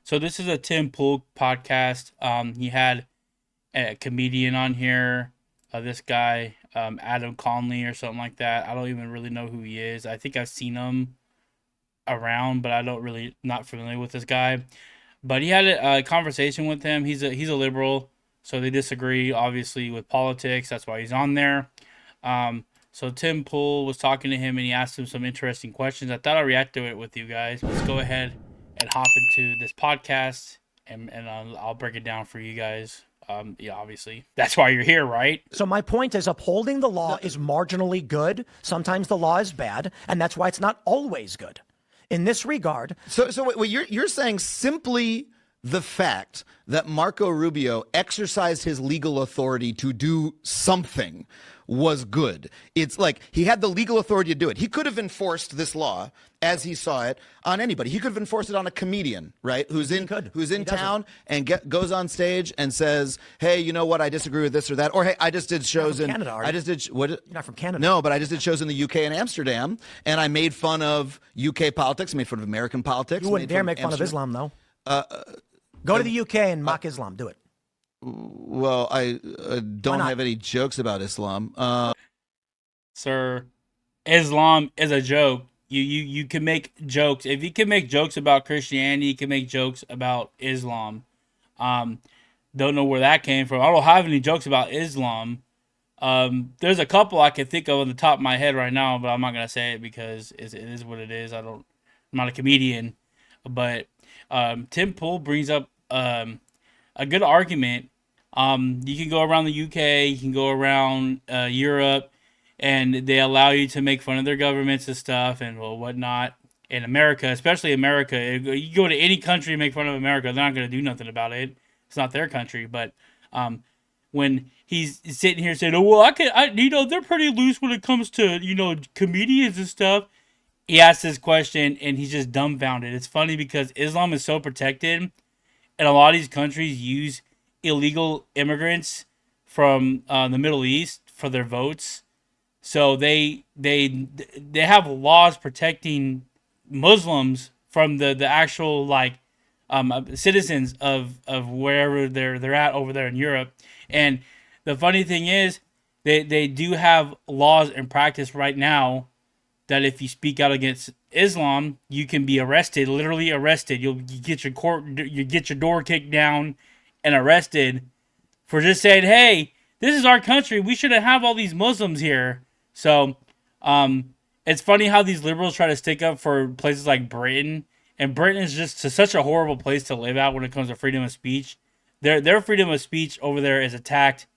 So this is a Tim Pool podcast. He had a comedian on here. This guy, Adam Conley or something like that. I don't even really know who he is. I think I've seen him around, but I don't really not familiar with this guy. But he had a conversation with him. He's a liberal, so they disagree obviously with politics. That's why he's on there. So Tim Pool was talking to him and he asked him some interesting questions. I thought I'd react to it with you guys. Let's go ahead and hop into this podcast and I'll break it down for you guys. Yeah, obviously that's why you're here, right? So my point is upholding the law is marginally good. Sometimes the law is bad, and that's why it's not always good. In this regard, So wait, you're saying simply the fact that Marco Rubio exercised his legal authority to do something was good. It's like he had the legal authority to do it. He could have enforced this law as he saw it on anybody. He could have enforced it on a comedian, right? Who's in town and goes on stage and says, "Hey, you know what? I disagree with this or that." Or, "Hey, I just did shows in Canada, I just did what? You're not from Canada. No, but I just did shows in the UK and Amsterdam, and I made fun of UK politics, made fun of American politics. You wouldn't dare make fun of Islam, though. Go to the UK and mock Islam. Do it. Well, I don't have any jokes about Islam. Sir, Islam is a joke. You can make jokes. If you can make jokes about Christianity, you can make jokes about Islam. Don't know where that came from. I don't have any jokes about Islam. There's a couple I can think of on the top of my head right now, but I'm not gonna say it because it is what it is. I'm not a comedian, but Tim Pool brings up a good argument. You can go around the UK, you can go around Europe, and they allow you to make fun of their governments and stuff and whatnot. In America, especially America, you go to any country and make fun of America, they're not going to do nothing about it. It's not their country. But when he's sitting here saying, "Oh well, they're pretty loose when it comes to comedians and stuff," he asks this question and he's just dumbfounded. It's funny because Islam is so protected, and a lot of these countries use illegal immigrants from the Middle East for their votes. So they have laws protecting Muslims from the actual citizens of wherever they're at over there in Europe. And the funny thing is they do have laws in practice right now that if you speak out against Islam, you can be arrested, literally arrested. You get your door kicked down and arrested for just saying, "Hey, this is our country. We shouldn't have all these Muslims here." So, it's funny how these liberals try to stick up for places like Britain, and Britain is just such a horrible place to live at when it comes to freedom of speech. Their freedom of speech over there is attacked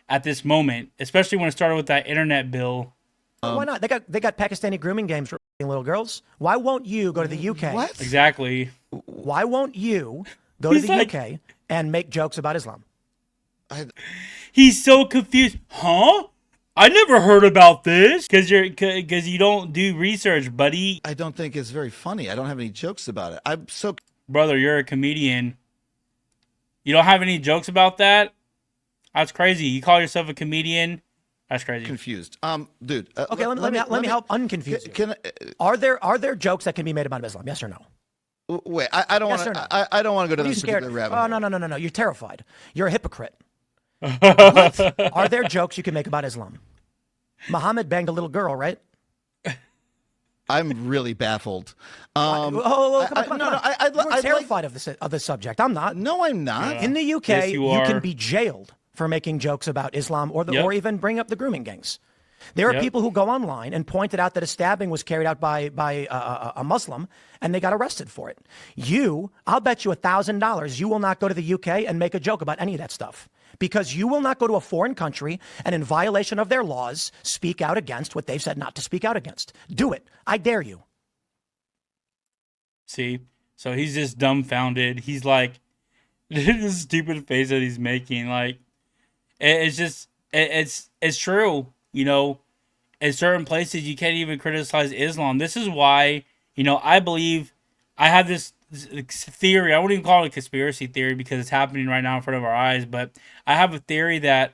at this moment, especially when it started with that internet bill. Why not? They got Pakistani grooming games for little girls. Why won't you go to the UK? What? Exactly. Why won't you go to the UK and make jokes about Islam? He's so confused. Huh? I never heard about this because you don't do research, buddy. I don't think it's very funny. I don't have any jokes about it. I'm so Brother, you're a comedian. You don't have any jokes about that? That's crazy. You call yourself a comedian? That's crazy. confused. Dude. Okay, let me help unconfuse you. Can Are there jokes that can be made about Islam? Yes or no? wait? I don't Yes want or no? to. I don't want to go to Are you this scared? particular rabbit Oh hole. no! You're terrified. You're a hypocrite. Are there jokes you can make about Islam? Muhammad banged a little girl, right? I'm really baffled. Come on. You're terrified of the subject. I'm not. No, I'm not. In the UK, Yes, you you can are. be jailed for making jokes about Islam or Yep. or even bring up the grooming gangs. There are Yep. people who go online and pointed out that a stabbing was carried out by a Muslim, and they got arrested for it. I'll bet you $1,000 you will not go to the UK and make a joke about any of that stuff, because you will not go to a foreign country and, in violation of their laws, speak out against what they've said not to speak out against. Do it. I dare you. See? So he's just dumbfounded. He's like, this stupid face that he's making. Like, it's just, it's true. In certain places, you can't even criticize Islam. This is why, I believe, I have this theory. I wouldn't even call it a conspiracy theory because it's happening right now in front of our eyes. But I have a theory that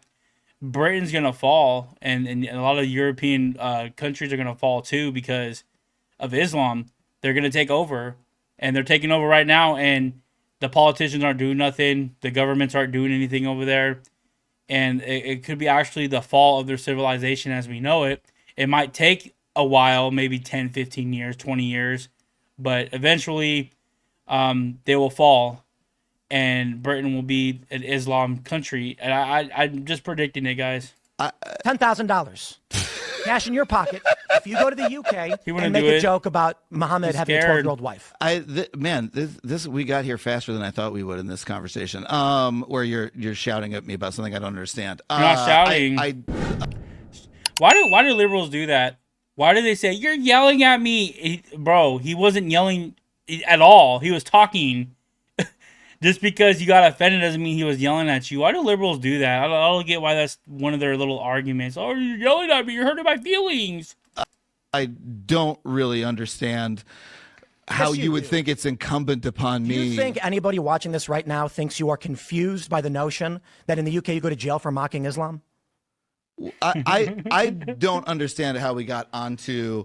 Britain's going to fall, and a lot of European countries are going to fall too because of Islam. They're going to take over, and they're taking over right now. And the politicians aren't doing nothing, the governments aren't doing anything over there, and it could be actually the fall of their civilization as we know it. It might take a while, maybe 10, 15 years, 20 years, but eventually they will fall, and Britain will be an Islam country. And I'm just predicting it, guys. $10,000 cash in your pocket if you go to the UK He wouldn't and make do a it. joke about Muhammad He's having a scared. 12-year-old wife. Man, this we got here faster than I thought we would in this conversation. Where you're shouting at me about something I don't understand. You're not shouting. Why do liberals do that? Why do they say you're yelling at me, bro? He wasn't yelling at all. He was talking. Just because you got offended doesn't mean he was yelling at you. Why do liberals do that? I don't get why that's one of their little arguments. Oh, you're yelling at me. You're hurting my feelings. I don't really understand how Yes, you you would do. think it's incumbent upon Do me. you think anybody watching this right now thinks you are confused by the notion that in the UK you go to jail for mocking Islam? I don't understand how we got onto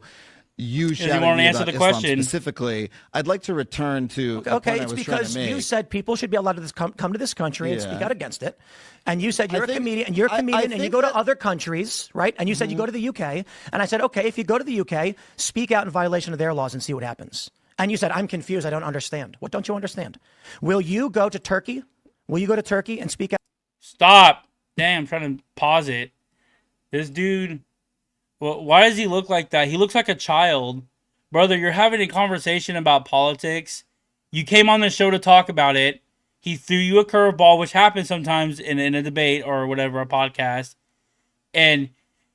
you shouting wanna me answer about the Islam question. specifically. I'd like to return to a Okay, point I it's was trying because to make. you said people should be allowed to come to this country and Yeah. speak out against it. And you said you're think- a comedian, and you're a I comedian, and you think go to that- other countries, right? And you said you go to the UK, and I said, okay, if you go to the UK, speak out in violation of their laws and see what happens. And you said, I'm confused, I don't understand. What don't you understand? Will you go to Turkey? Will you go to Turkey and speak out? Stop. Damn, I'm trying to pause it. This dude, well, why does he look like that? He looks like a child. Brother, you're having a conversation about politics. You came on the show to talk about it. He threw you a curveball, which happens sometimes in a debate or whatever, a podcast. And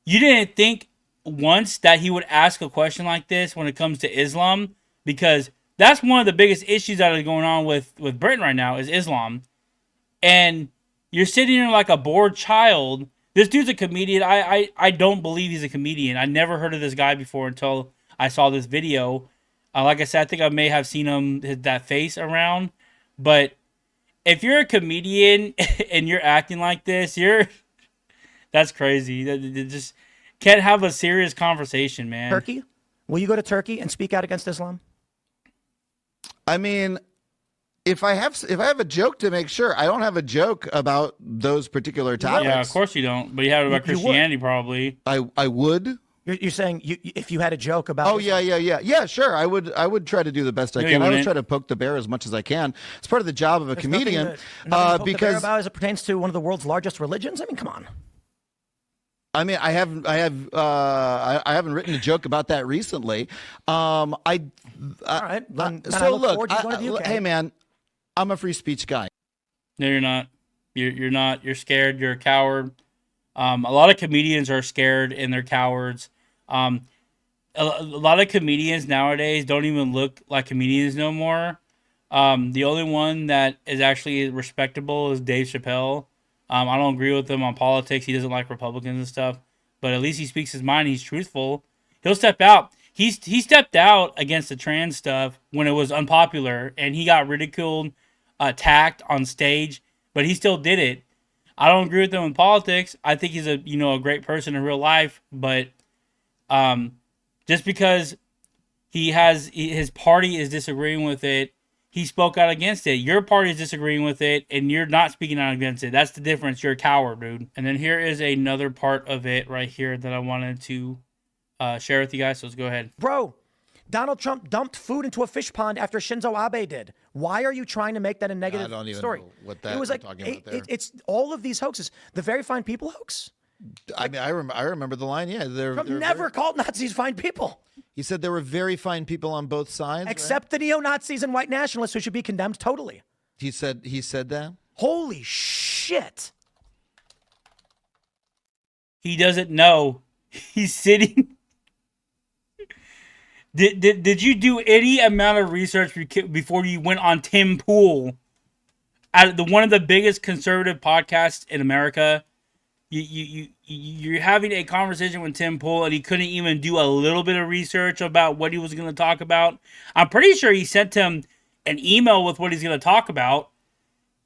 you didn't think once that he would ask a question like this when it comes to Islam, because that's one of the biggest issues that is going on with Britain right now is Islam. And you're sitting there like a bored child. This dude's a comedian. I don't believe he's a comedian. I never heard of this guy before until I saw this video. Like I said, I think I may have seen that face around. But if you're a comedian and you're acting like this, that's crazy. You just can't have a serious conversation, man. Turkey? Will you go to Turkey and speak out against Islam? I mean, if I have a joke to make, sure. I don't have a joke about those particular topics. Yeah, of course you don't. But you have it about You would. Christianity, probably. I would. You're saying if you had a joke about Oh Islam. yeah. Sure, I would try to do the best I No, you can. I would wouldn't. try to poke the bear as much as I can. It's part of the job of a There's comedian. nothing to poke the bear Because about as it pertains to one of the world's largest religions. I mean, come on. I mean, I haven't written a joke about that recently. All right. Then I So look look, forward to you going to the UK. hey man, I'm a free speech guy. No, you're not. You're not. You're scared. You're a coward. A lot of comedians are scared and they're cowards. A lot of comedians nowadays don't even look like comedians no more. The only one that is actually respectable is Dave Chappelle. I don't agree with him on politics. He doesn't like Republicans and stuff, but at least he speaks his mind. He's truthful. He'll step out. He stepped out against the trans stuff when it was unpopular, and he got ridiculed, attacked on stage, but he still did it. I don't agree with him in politics. I think he's a great person in real life, but just because his party is disagreeing with it, he spoke out against it. Your party is disagreeing with it, and you're not speaking out against it. That's the difference. You're a coward, dude. And then here is another part of it right here that I wanted to share with you guys. So let's go ahead. Bro, Donald Trump dumped food into a fish pond after Shinzo Abe did. Why are you trying to make that a negative I don't even story? know what that it was we're like talking about there. it's all of these hoaxes. The very fine people hoax. I mean, I remember the line. Yeah, Trump never called Nazis fine people, He said there were very fine people on both sides. right? except the neo-Nazis and white nationalists who should be condemned totally. He said that. Holy shit. He doesn't know. He's sitting. Did you do any amount of research before you went on Tim Pool, one of the biggest conservative podcasts in America? You're having a conversation with Tim Pool, and he couldn't even do a little bit of research about what he was going to talk about. I'm pretty sure he sent him an email with what he's going to talk about,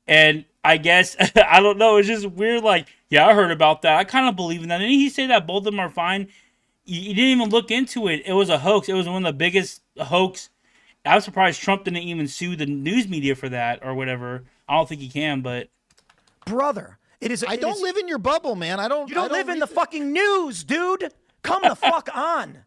and I guess I don't know. It's just weird. Like, yeah, I heard about that. I kind of believe in that. Didn't he say that both of them are fine? You didn't even look into it. It was a hoax. It was one of the biggest hoax I'm surprised Trump didn't even sue the news media for that or whatever. I don't think he can, but Brother, it is. I don't live in your bubble, man. I don't. You don't live in the fucking news, dude. Come the fuck on.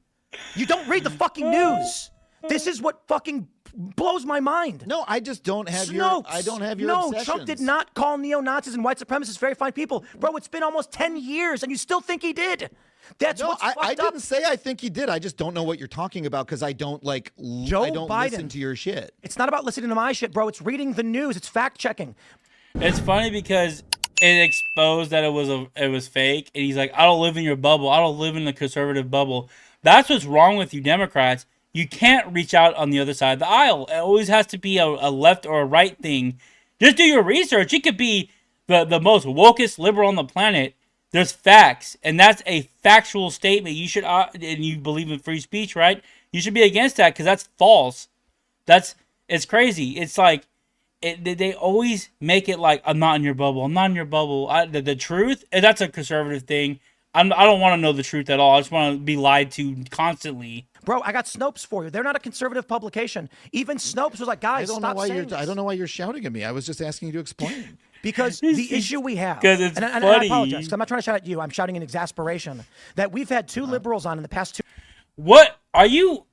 You don't read the fucking news. This is what fucking blows my mind. No, I just don't have Snopes. I don't have your No, obsessions. Trump did not call neo-Nazis and white supremacists very fine people. Bro, it's been almost 10 years and you still think he did. That's No, what's I fucked didn't up. say I think he did. I just don't know what you're talking about because I don't like. Joe I don't Biden. listen to your shit. It's not about listening to my shit, bro. It's reading the news. It's fact-checking. it's funny because it exposed that it was fake, and he's like, I don't live in your bubble. I don't live in the conservative bubble. That's what's wrong with you Democrats. You can't reach out on the other side of the aisle. It always has to be a left or a right thing. Just do your research. You could be the most wokest liberal on the planet. There's facts, and that's a factual statement. You should, and you believe in free speech, right? You should be against that because that's false. It's crazy. It's like they always make it like, I'm not in your bubble. I'm not in your bubble. The truth, and that's a conservative thing. I don't want to know the truth at all. I just want to be lied to constantly. Bro, I got Snopes for you. They're not a conservative publication. Even Snopes was like, guys, stop saying this. I don't know why you're shouting at me. I was just asking you to explain. Because the issue we have, 'Cause it's and I funny. apologize, 'cause I'm not trying to shout at you. I'm shouting in exasperation that we've had two liberals on in the past 2. What are you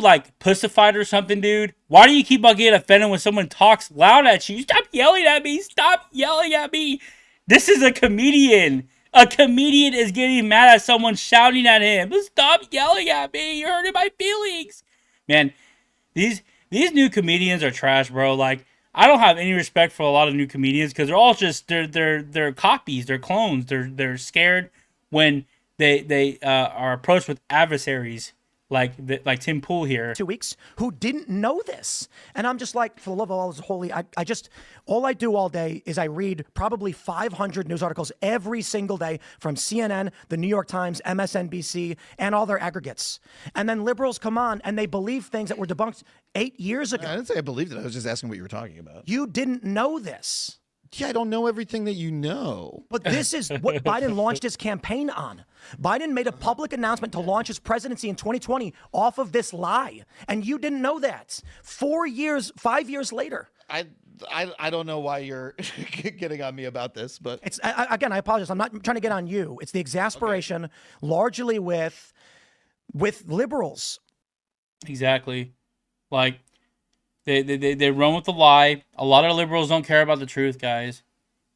like pussified or something, dude? Why do you keep on getting offended when someone talks loud at you? Stop yelling at me. Stop yelling at me. This is a comedian. A comedian is getting mad at someone shouting at him. Stop yelling at me. You're hurting my feelings. Man, these new comedians are trash, bro. Like, I don't have any respect for a lot of new comedians because they're all just they're copies, they're clones. They're scared when they are approached with adversaries like Tim Pool here. 2 weeks who didn't know this. And I'm just like, for the love of all is holy, all I do all day is I read probably 500 news articles every single day from CNN, the New York Times, MSNBC, and all their aggregates. And then liberals come on and they believe things that were debunked 8 years ago. I didn't say I believed it. I was just asking what you were talking about. You didn't know this. Yeah, I don't know everything that you know. But this is what Biden launched his campaign on. Biden made a public announcement to launch his presidency in 2020 off of this lie. And you didn't know that. 5 years later. I don't know why you're getting on me about this, but It's again, I apologize. I'm not trying to get on you. It's the exasperation largely with liberals. Exactly. Like, they run with the lie. A lot of liberals don't care about the truth, guys.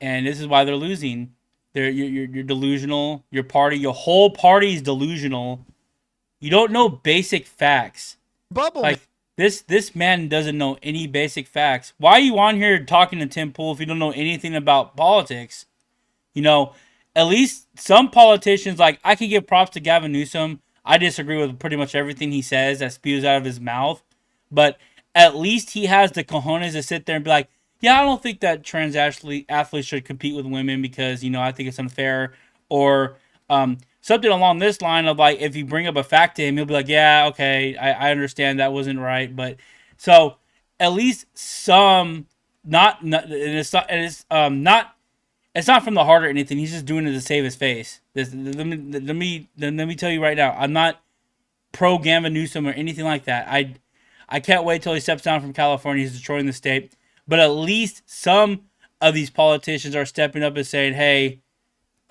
And this is why they're losing. You're delusional. Your whole party is delusional. You don't know basic facts. bubble. Like, this man doesn't know any basic facts. Why are you on here talking to Tim Pool if you don't know anything about politics? You know, at least some politicians, like, I can give props to Gavin Newsom. I disagree with pretty much everything he says that spews out of his mouth. But at least he has the cojones to sit there and be like, yeah, I don't think that trans athletes should compete with women because, I think it's unfair. Or something along this line of, like, if you bring up a fact to him, he'll be like, yeah, okay, I understand that wasn't right. But so at least some, it's not from the heart or anything. He's just doing it to save his face. Let me tell you right now, I'm not pro Gavin Newsom or anything like that. I can't wait till he steps down from California. He's destroying the state. But at least some of these politicians are stepping up and saying, hey,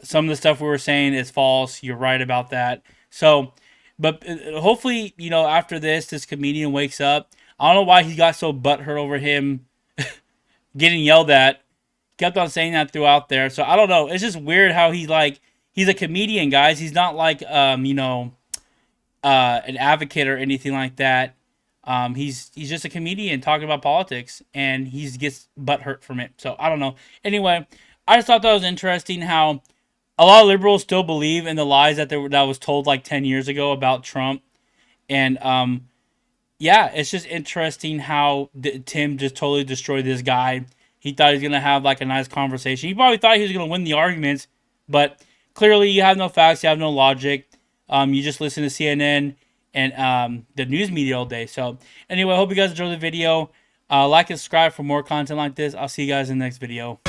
some of the stuff we were saying is false. You're right about that. So, but hopefully, after this comedian wakes up. I don't know why he got so butthurt over him getting yelled at. Kept on saying that throughout there. So, I don't know. It's just weird how he's a comedian, guys. He's not like, an advocate or anything like that. He's just a comedian talking about politics, and he gets butthurt from it. So I don't know. Anyway, I just thought that was interesting how a lot of liberals still believe in the lies that was told like 10 years ago about Trump, and yeah, it's just interesting how Tim just totally destroyed this guy. He thought he was gonna have like a nice conversation. He probably thought he was gonna win the arguments, but clearly you have no facts, you have no logic. You just listen to CNN and the news media all day. So anyway, I hope you guys enjoyed the video. Like and subscribe for more content like this. I'll see you guys in the next video.